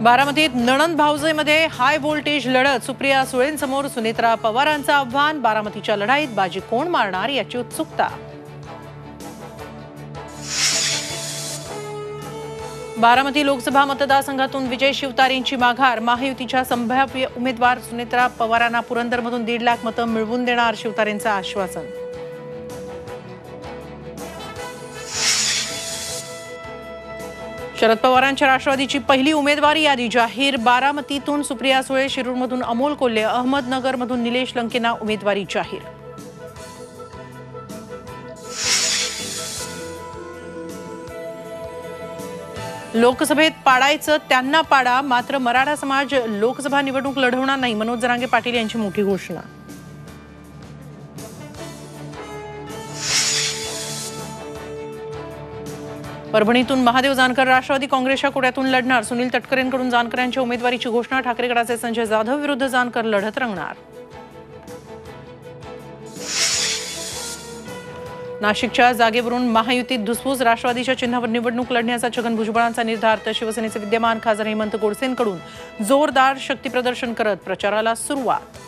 बारामतीत नणंद भाऊजेमध्ये high voltage लढत, सुप्रिया सुळेंसमोर सुनेत्रा पवारांचं आव्हान। बारामतीच्या लढाईत बाजी कोण मारणार याची उत्सुकता। बारामती लोकसभा मतदारसंघातून विजय शिवतारेंची माघार। महायुतीच्या संभाव्य उमेदवार सुनेत्रा पवारांना पुरंदरमधून 1.5 लाख मतं मिळवून देणार, शिवतारेंचं आश्वासन। शरद पवारांच्या राष्ट्रवादीची पहिली उमेदवारी यादी जाहीर। बारामतीतून सुप्रिया सुळे, शिरूरमधून अमोल कोल्हे, अहमदनगरमधून निलेश लंकेंना उमेदवारी जाहीर। लोकसभेत पाडायचं त्यांना पाडा, मात्र मराठा समाज लोकसभा निवडणूक लढवणार नाही, मनोज जरांगे पाटील यांची मोठी घोषणा। परभणीतून महादेव जानकर राष्ट्रवादी काँग्रेसच्या कोट्यातून लढणार। सुनील तटकरेंकडून जानकरांच्या उमेदवारीची घोषणा। ठाकरे गटाचे संजय जाधव विरुद्ध जानकर लढत रंगणार। नाशिकच्या जागेवरून महायुतीत धुसफूस, राष्ट्रवादीच्या चिन्हावर निवडणूक लढण्याचा छगन भुजबळांचा निर्धार। तर शिवसेनेचे विद्यमान खासदार हेमंत गोडसेंकडून जोरदार शक्तीप्रदर्शन करत प्रचाराला सुरुवात।